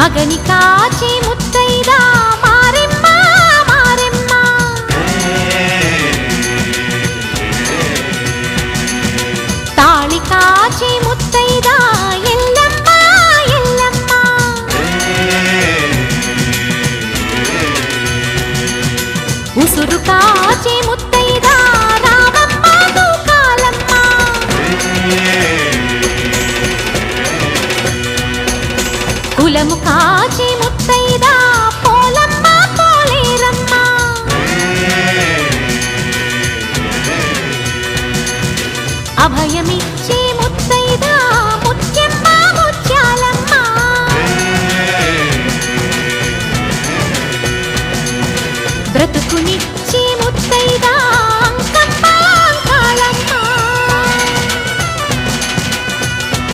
మగని కాచి ముత్తైదా మారెమ్మ మారెమ్మ తాళి కాచి ముత్తైదా ఎల్లమ్మ ఎల్లమ్మ ఉసురు కాచి ముత్తైదా రామమ్మ తూకాలమ్మ కులము కాచి